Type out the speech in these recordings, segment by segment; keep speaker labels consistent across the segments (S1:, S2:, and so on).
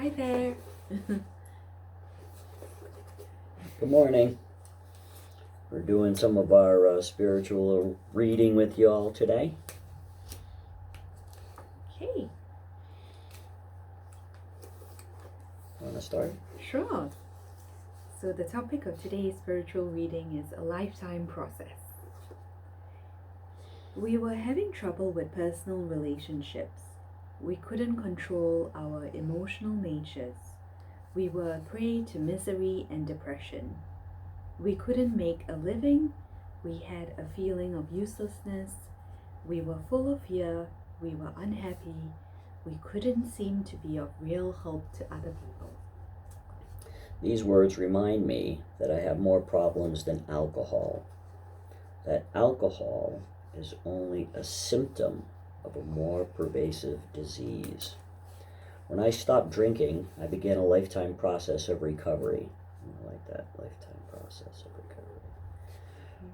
S1: Hi there.
S2: Good morning. We're doing some of our spiritual reading with you all today.
S1: Okay,
S2: Want to start?
S1: sure. So the topic of today's spiritual reading is a lifetime process. We were having trouble with personal relationships. We couldn't control our emotional natures. We were a prey to misery and depression. We couldn't make a living. We had a feeling of uselessness. We were full of fear. We were unhappy. We couldn't seem to be of real help to other people.
S2: These words remind me that I have more problems than alcohol. That alcohol is only a symptom of a more pervasive disease. When I stopped drinking, I began a lifetime process of recovery. I like that, lifetime process of recovery.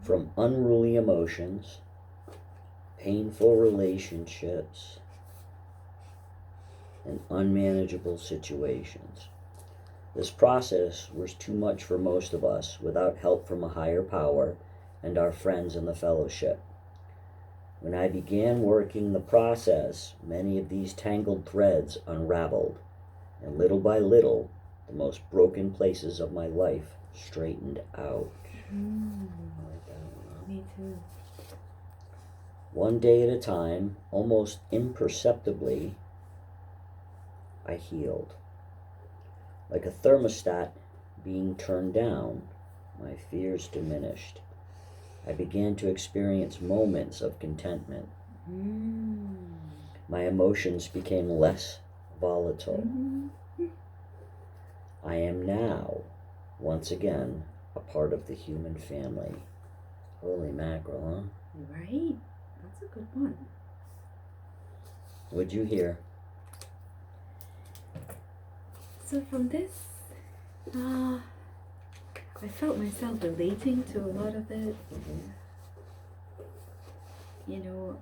S2: From unruly emotions, painful relationships, and unmanageable situations. This process was too much for most of us without help from a higher power and our friends in the fellowship. When I began working the process, many of these tangled threads unraveled, and little by little, the most broken places of my life straightened out.
S1: Me too.
S2: One day at a time, almost imperceptibly, I healed. Like a thermostat being turned down, my fears diminished. I began to experience moments of contentment. My emotions became less volatile. I am now, once again, a part of the human family. Holy mackerel, huh?
S1: Right? That's a good one.
S2: What'd you hear?
S1: So from this, I felt myself relating to a lot of it. You know,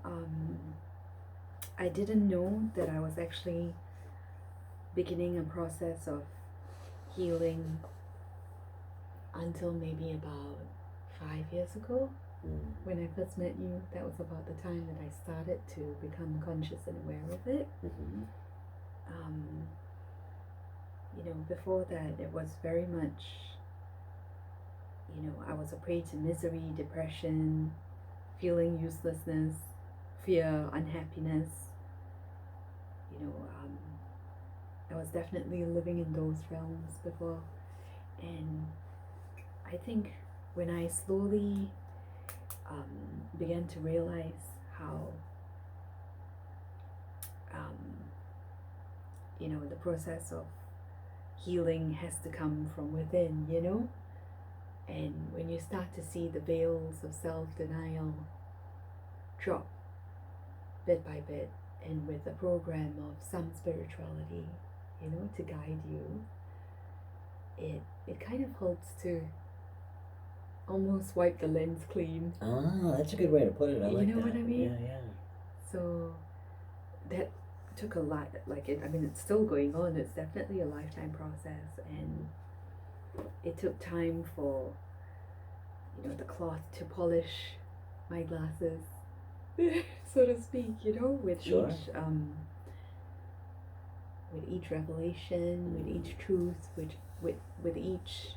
S1: I didn't know that I was actually beginning a process of healing until maybe about 5 years ago. When I first met you, that was about the time that I started to become conscious and aware of it. You know, before that, it was very much, you know, I was a prey to misery, depression, feeling uselessness, fear, unhappiness. You know, I was definitely living in those realms before. And I think when I slowly began to realize how, you know, the process of healing has to come from within, you know? And when you start to see the veils of self-denial drop bit by bit, and with a program of some spirituality, you know, to guide you, it kind of helps to almost wipe the lens clean.
S2: Ah, that's a good way to put it. I like that.
S1: You know what I mean?
S2: Yeah.
S1: So that took a lot, like I mean, it's still going on. It's definitely a lifetime process, and it took time for, you know, the cloth to polish my glasses, so to speak, you know, with
S2: Sure.
S1: with each revelation, with each truth, with each,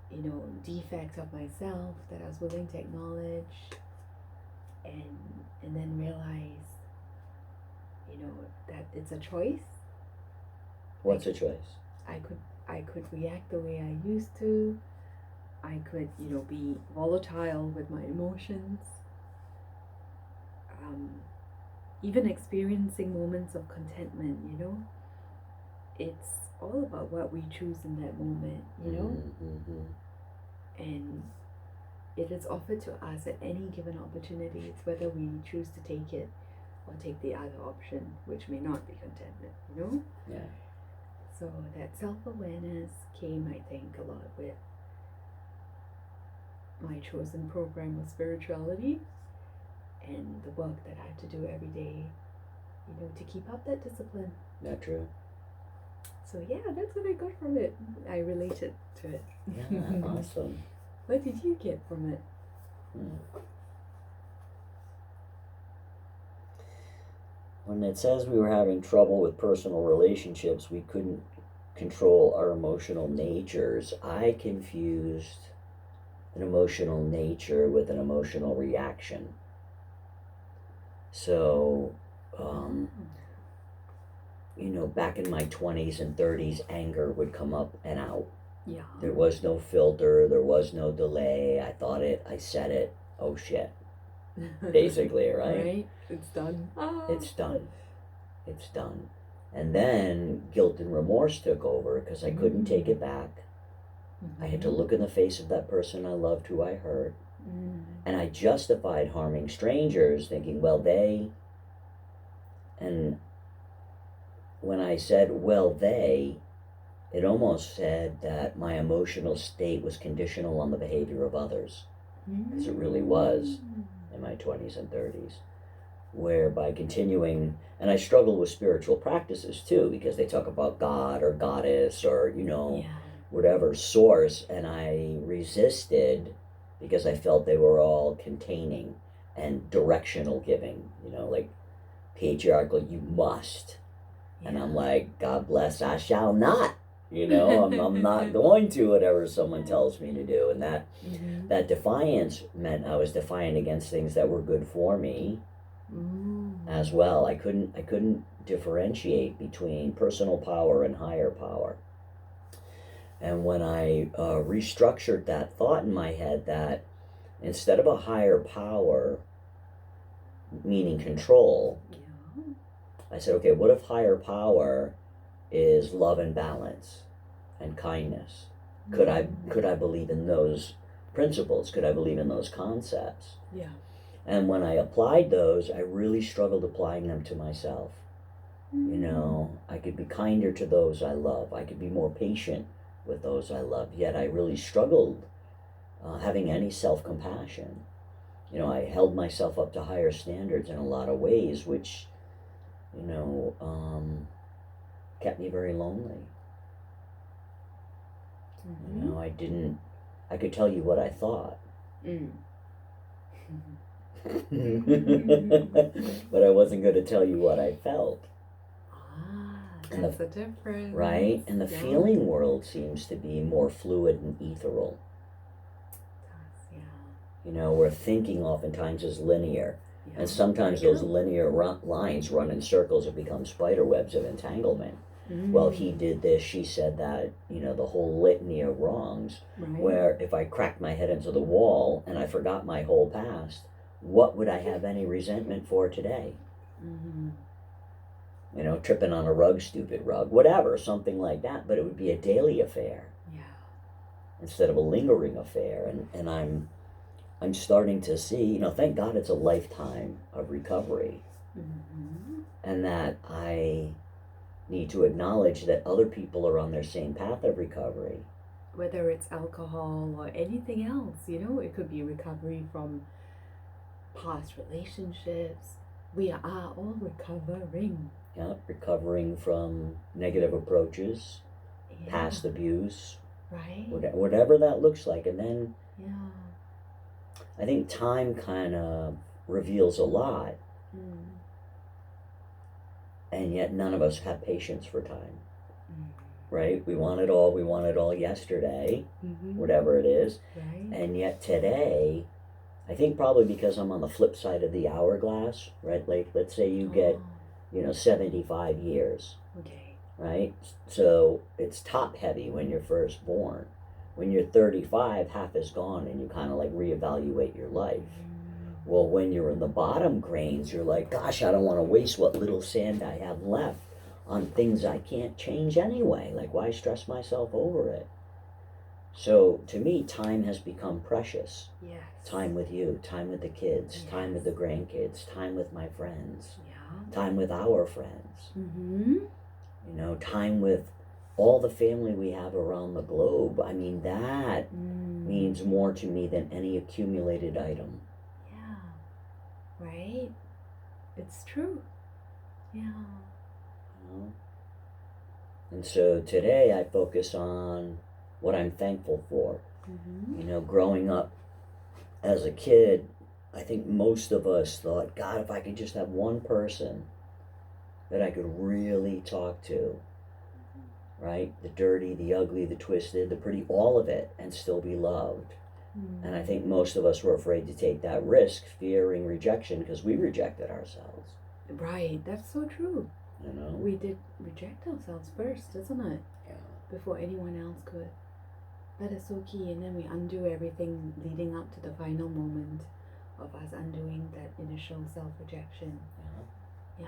S1: you know, defect of myself that I was willing to acknowledge, and then realize, you know, that it's a choice.
S2: What's a choice?
S1: I could react the way I used to. I could, you know, be volatile with my emotions. Even experiencing moments of contentment, you know. It's all about what we choose in that moment, you know. And it is offered to us at any given opportunity. It's whether we choose to take it or take the other option, which may not be contentment, you know.
S2: Yeah.
S1: So that self-awareness came, I think, a lot with my chosen program of spirituality and the work that I have to do every day, you know, to keep up that discipline.
S2: Not true.
S1: So yeah, that's what I got from it. I related to it.
S2: Yeah, awesome.
S1: What did you get from it?
S2: When it says we were having trouble with personal relationships, we couldn't control our emotional natures, I confused an emotional nature with an emotional reaction. So, back in my 20s and 30s, anger would come up and out.
S1: Yeah.
S2: There was no filter, there was no delay. I thought it, I said it, oh shit. Basically, right?
S1: Right? It's done.
S2: It's done. It's done. And then guilt and remorse took over because I couldn't take it back. I had to look in the face of that person I loved who I hurt. And I justified harming strangers, thinking, well, they. And when I said, well, they, it almost said that my emotional state was conditional on the behavior of others. Because it really was in my 20s and 30s. Where by continuing, and I struggle with spiritual practices too, because they talk about God or goddess or, whatever source, and I resisted because I felt they were all containing and directional giving, like patriarchal, you must. Yeah. And I'm like, God bless, I shall not. I'm not going to whatever someone tells me to do. And that defiance meant I was defiant against things that were good for me as well. I couldn't differentiate between personal power and higher power. And when I restructured that thought in my head that instead of a higher power, meaning control, I said, okay, what if higher power is love and balance and kindness? Could I believe in those principles? Could I believe in those concepts?
S1: Yeah.
S2: And when I applied those, I really struggled applying them to myself. I could be kinder to those I love. I could be more patient with those I love. Yet I really struggled having any self-compassion. I held myself up to higher standards in a lot of ways, which, kept me very lonely. I could tell you what I thought. But I wasn't going to tell you what I felt.
S1: That's the difference.
S2: Right? And the feeling world seems to be more fluid and ethereal. Where thinking oftentimes is linear. Yeah. And sometimes those linear lines run in circles and become spider webs of entanglement. Well, he did this, she said that, the whole litany of wrongs. Right. Where if I cracked my head into the wall and I forgot my whole past, what would I have any resentment for today? Tripping on a rug, stupid rug, whatever, something like that. But it would be a daily affair. Yeah. Instead of a lingering affair. And I'm starting to see, thank God it's a lifetime of recovery. And that I need to acknowledge that other people are on their same path of recovery.
S1: Whether it's alcohol or anything else, it could be recovery from past relationships. We are all recovering.
S2: Yeah, recovering from negative approaches, past abuse.
S1: Right.
S2: Whatever that looks like. And then I think time kind of reveals a lot. And yet none of us have patience for time. Right? We want it all yesterday, whatever it is.
S1: Right.
S2: And yet today, I think probably because I'm on the flip side of the hourglass, right? Like, let's say you get, 75 years.
S1: Okay.
S2: Right? So it's top heavy when you're first born. When you're 35, half is gone and you kind of like reevaluate your life. Well, when you're in the bottom grains, you're like, gosh, I don't want to waste what little sand I have left on things I can't change anyway. Like, why stress myself over it? So to me, time has become precious.
S1: Yes.
S2: Time with you, time with the kids, time with the grandkids, time with my friends, time with our friends. Time with all the family we have around the globe. I mean, that means more to me than any accumulated item.
S1: Yeah. Right? It's true. Yeah.
S2: And so today I focus on what I'm thankful for.
S1: Mm-hmm.
S2: You know, growing up as a kid, I think most of us thought, God, if I could just have one person that I could really talk to, right? The dirty, the ugly, the twisted, the pretty, all of it, and still be loved. And I think most of us were afraid to take that risk, fearing rejection, because we rejected ourselves.
S1: Right, that's so true.
S2: You know?
S1: We did reject ourselves first, isn't it?
S2: Yeah.
S1: Before anyone else could. That is so key, and then we undo everything leading up to the final moment of us undoing that initial self-rejection. Yeah.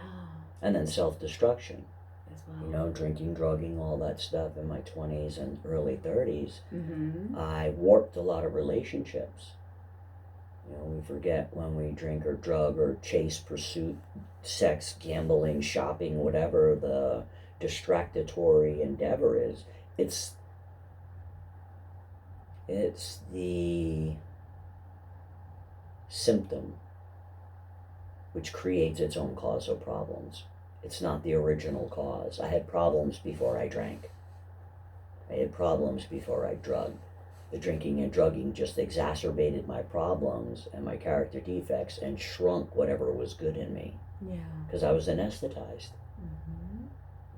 S2: And then self-destruction.
S1: As well.
S2: You know, drinking, drugging, all that stuff in my 20s and early 30s.
S1: Mm-hmm.
S2: I warped a lot of relationships. You know, we forget when we drink or drug or chase, pursuit, sex, gambling, shopping, whatever the distractory endeavor is. It's the symptom which creates its own cause of problems. It's not the original cause. I had problems before I drank. I had problems before I drugged. The drinking and drugging just exacerbated my problems and my character defects and shrunk whatever was good in me.
S1: Yeah.
S2: Because I was anesthetized.
S1: Mm-hmm.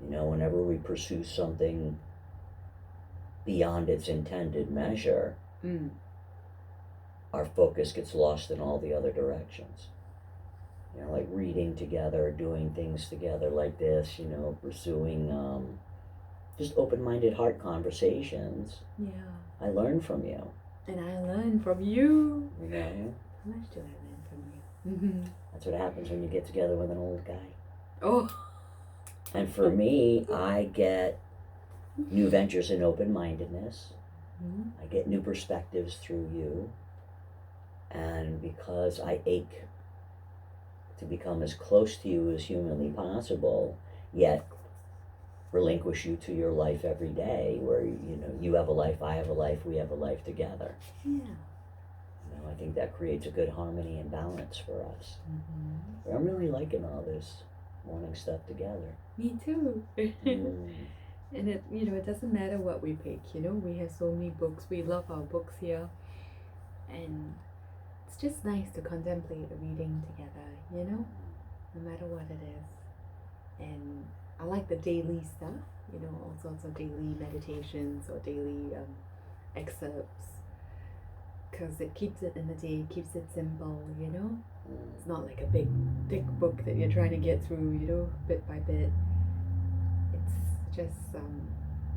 S2: You know, whenever we pursue something beyond its intended measure, our focus gets lost in all the other directions. You know, like reading together, doing things together like this, you know, pursuing just open-minded heart conversations.
S1: Yeah.
S2: I learn from you.
S1: And I learned from you.
S2: You know?
S1: How much do I learn from you? Mm-hmm.
S2: That's what happens when you get together with an old guy.
S1: Oh.
S2: And for me, I get new ventures in open-mindedness.
S1: Mm-hmm.
S2: I get new perspectives through you. And because I ache to become as close to you as humanly possible, yet relinquish you to your life every day, where, you know, you have a life, I have a life, we have a life together.
S1: Yeah.
S2: You know, I think that creates a good harmony and balance for us.
S1: Mm-hmm.
S2: I'm really liking all this morning stuff together.
S1: Me too. And it, you know, it doesn't matter what we pick, you know, we have so many books, we love our books here, and it's just nice to contemplate a reading together, you know, no matter what it is. And I like the daily stuff, you know, all sorts of daily meditations or daily excerpts, because it keeps it in the day, keeps it simple, you know. It's not like a big, thick book that you're trying to get through, you know, bit by bit. It's just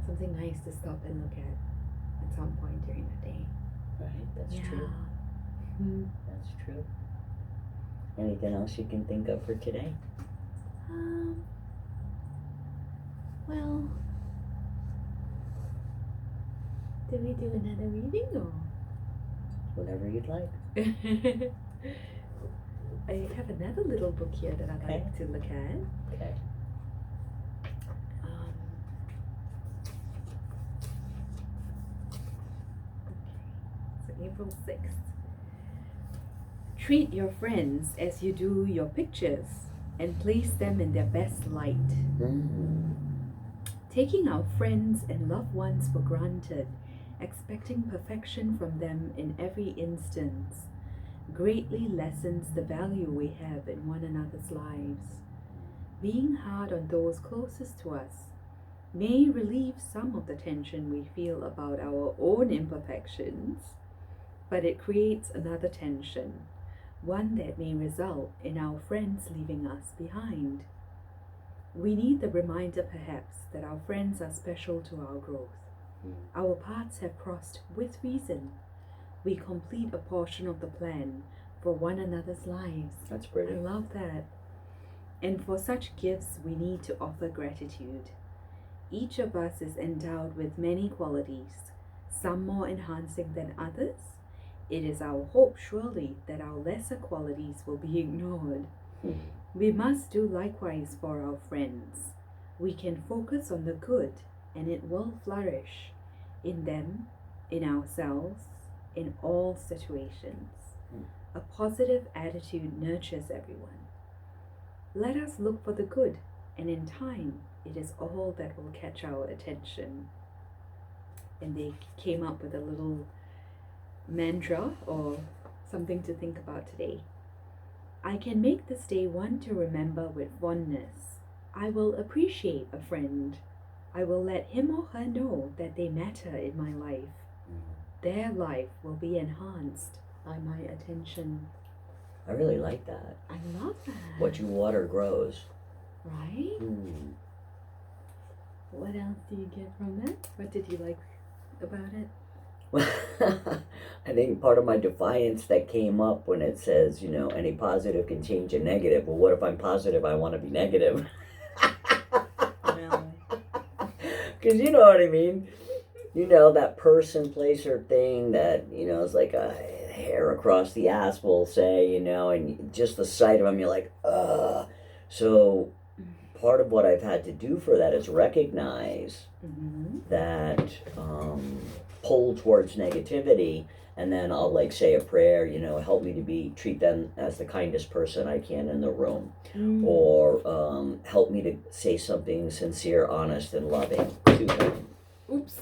S1: something nice to stop and look at some point during the day.
S2: Right, that's true.
S1: Mm-hmm.
S2: That's true. Anything else you can think of for today?
S1: Well, did we do another reading or?
S2: Whatever you'd like.
S1: I have another little book here that I'd like to look at.
S2: Okay.
S1: So April 6th. Treat your friends as you do your pictures and place them in their best light. Taking our friends and loved ones for granted, expecting perfection from them in every instance, greatly lessens the value we have in one another's lives. Being hard on those closest to us may relieve some of the tension we feel about our own imperfections, but it creates another tension, one that may result in our friends leaving us behind. We need the reminder perhaps that our friends are special to our growth. Our paths have crossed with reason. We complete a portion of the plan for one another's lives.
S2: That's pretty.
S1: I love that. And for such gifts we need to offer gratitude. Each of us is endowed with many qualities, some more enhancing than others. It is our hope surely that our lesser qualities will be ignored. We must do likewise for our friends. We can focus on the good and it will flourish in them, in ourselves, in all situations. A positive attitude nurtures everyone. Let us look for the good and in time it is all that will catch our attention. And they came up with a little mantra or something to think about today. I can make this day one to remember with fondness. I will appreciate a friend. I will let him or her know that they matter in my life. Their life will be enhanced by my attention.
S2: I really like that.
S1: I love that.
S2: What you water grows.
S1: Right? What else do you get from that? What did you like about it?
S2: I think part of my defiance that came up when it says, any positive can change a negative. Well, what if I'm positive I want to be negative?
S1: Well,
S2: Because you know what I mean. That person, place, or thing that, is like a hair across the ass, we'll say, and just the sight of them, you're like, ugh. So part of what I've had to do for that is recognize that pull towards negativity, and then I'll like say a prayer, help me to treat them as the kindest person I can in the room, or help me to say something sincere, honest, and loving to them.
S1: Oops.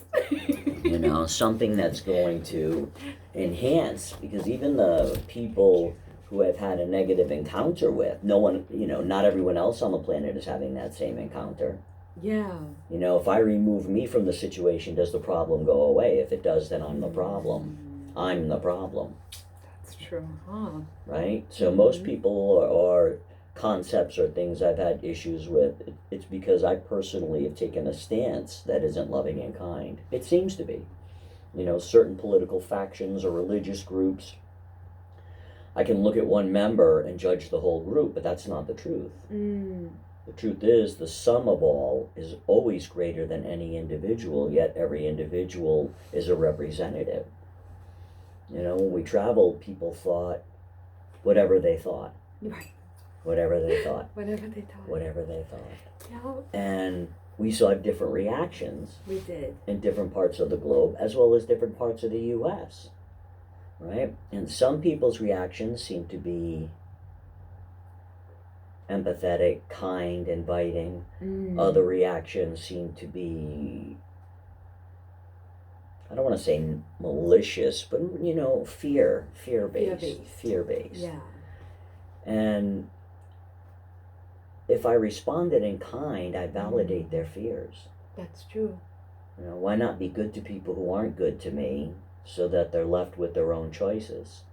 S2: Something that's going to enhance, because even the people who I've had a negative encounter with, no one, not everyone else on the planet is having that same encounter.
S1: Yeah.
S2: If I remove me from the situation, does the problem go away? If it does, then I'm the problem. I'm the problem.
S1: That's true, huh?
S2: Right? So most people or concepts or things I've had issues with, it's because I personally have taken a stance that isn't loving and kind. It seems to be. Certain political factions or religious groups, I can look at one member and judge the whole group, but that's not the truth. The truth is, the sum of all is always greater than any individual, yet every individual is a representative. When we traveled, people thought whatever they thought.
S1: Right.
S2: Whatever they thought.
S1: Whatever they thought.
S2: Whatever they thought.
S1: Yeah.
S2: And we saw different reactions.
S1: We did.
S2: In different parts of the globe, as well as different parts of the U.S. Right? And some people's reactions seem to be empathetic, kind, inviting. Other reactions seem to be, I don't want to say malicious, but fear-based. Fear-based.
S1: Yeah.
S2: And if I responded in kind, I validate their fears.
S1: That's true.
S2: Why not be good to people who aren't good to me, so that they're left with their own choices?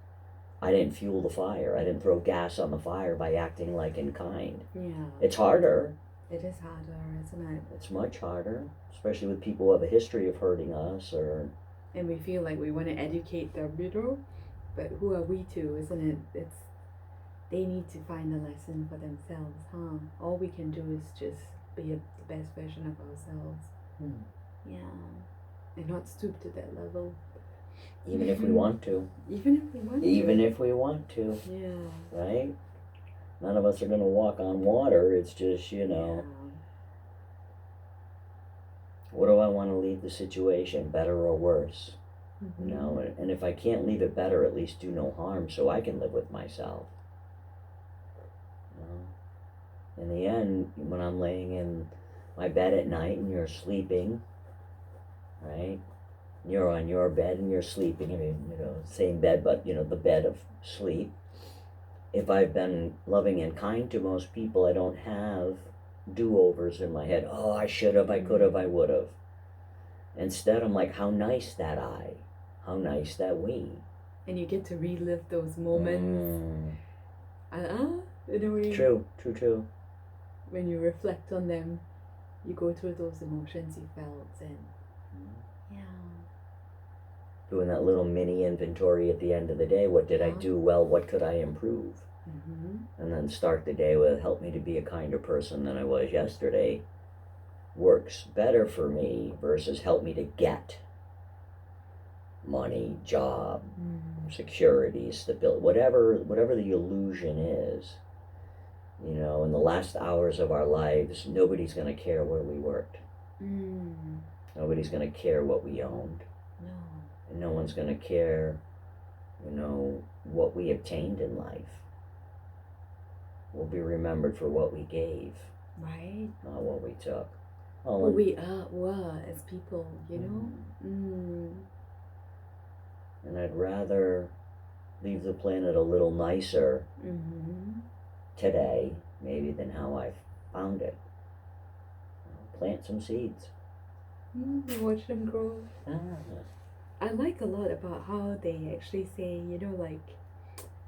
S2: I didn't fuel the fire. I didn't throw gas on the fire by acting like in kind.
S1: Yeah.
S2: It's harder.
S1: It is harder, isn't it?
S2: It's much harder, especially with people who have a history of hurting us,
S1: and we feel like we want to educate them, but who are we to, isn't it? They need to find a lesson for themselves, huh? All we can do is just be the best version of ourselves. Yeah. And not stoop to that level.
S2: Even if we want to.
S1: Even if we want to.
S2: Even if we want to.
S1: Yeah.
S2: Right? None of us are going to walk on water. It's just,
S1: Yeah.
S2: What do I want to leave the situation, better or worse? And if I can't leave it better, at least do no harm so I can live with myself. In the end, when I'm laying in my bed at night and you're sleeping, right? You're on your bed and you're sleeping, same bed, but, the bed of sleep. If I've been loving and kind to most people, I don't have do-overs in my head. Oh, I should have, I could have, I would have. Instead, I'm like, how nice that I, how nice that we.
S1: And you get to relive those moments. In a way.
S2: True.
S1: When you reflect on them, you go through those emotions you felt, and
S2: doing that little mini inventory at the end of the day. What did I do well? What could I improve? And then start the day with, help me to be a kinder person than I was yesterday. Works better for me versus help me to get money, job, security, stability, whatever the illusion is. In the last hours of our lives, nobody's going to care where we worked. Nobody's going to care what we owned.
S1: No.
S2: And no one's going to care, what we obtained in life. We'll be remembered for what we gave.
S1: Right.
S2: Not what we took. Oh,
S1: Who
S2: and,
S1: we were as people, you know?
S2: and I'd rather leave the planet a little nicer today, maybe, than how I found it. Plant some seeds.
S1: Watch them grow.
S2: Ah.
S1: I like a lot about how they actually say, you know, like,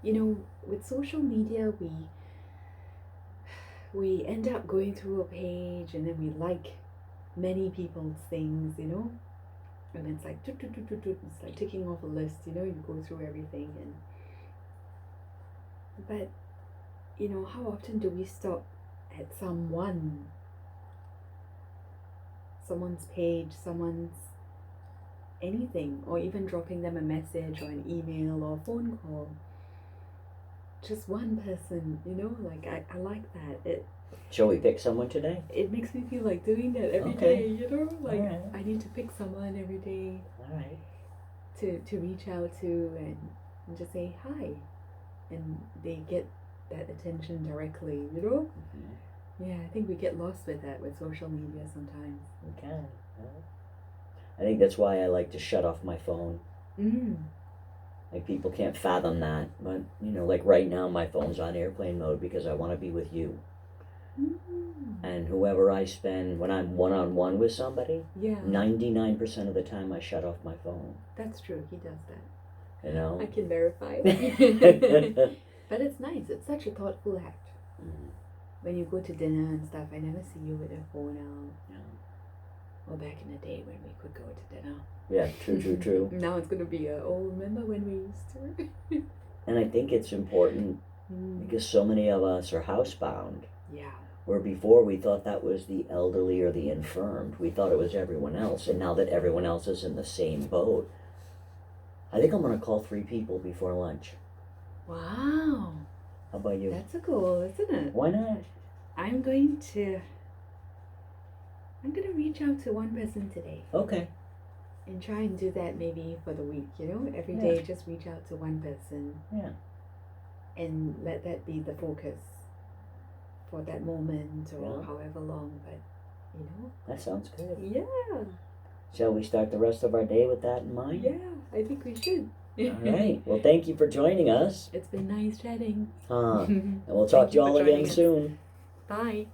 S1: you know, with social media, we end up going through a page and then we like many people's things, you know, and it's like it's like ticking off a list, you know, you go through everything, and but you know, how often do we stop at someone's page, someone's anything, or even dropping them a message or an email or a phone call? Just one person, you know, like I like that.
S2: Shall we pick someone today?
S1: It makes me feel like doing that every
S2: Okay.
S1: day, you know, like
S2: Alright.
S1: I need to pick someone every day
S2: Alright.
S1: to reach out to and just say hi, and they get that attention directly, you know. Yeah, I think we get lost with that with social media sometimes.
S2: We can. I think that's why I like to shut off my phone. Like, people can't fathom that, but you know, like right now my phone's on airplane mode because I want to be with you. And whoever I spend, when I'm one-on-one with somebody,
S1: Yeah,
S2: 99% of the time I shut off my phone.
S1: that's true. He does that.
S2: You know?
S1: I can verify. But it's nice. It's such a thoughtful act. When you go to dinner and stuff, I never see you with a phone out. Or back in the day when we could go to dinner.
S2: Yeah, true.
S1: Now it's gonna be remember when we used to?
S2: And I think it's important because so many of us are housebound.
S1: Yeah.
S2: Where before we thought that was the elderly or the infirmed. We thought it was everyone else. And now that everyone else is in the same boat, I think I'm going to call 3 people before lunch.
S1: Wow.
S2: How about you?
S1: That's a goal, isn't it?
S2: Why not?
S1: I'm going to reach out to one person today.
S2: Okay.
S1: And try and do that maybe for the week, you know? Every
S2: Yeah.
S1: day just reach out to one person.
S2: Yeah.
S1: And let that be the focus for that moment or
S2: Yeah.
S1: however long, but you know?
S2: That sounds good.
S1: Yeah.
S2: Shall we start the rest of our day with that in mind?
S1: Yeah, I think we should.
S2: All right. Well, thank you for joining us.
S1: It's been nice chatting.
S2: And we'll talk to you all again soon.
S1: Bye.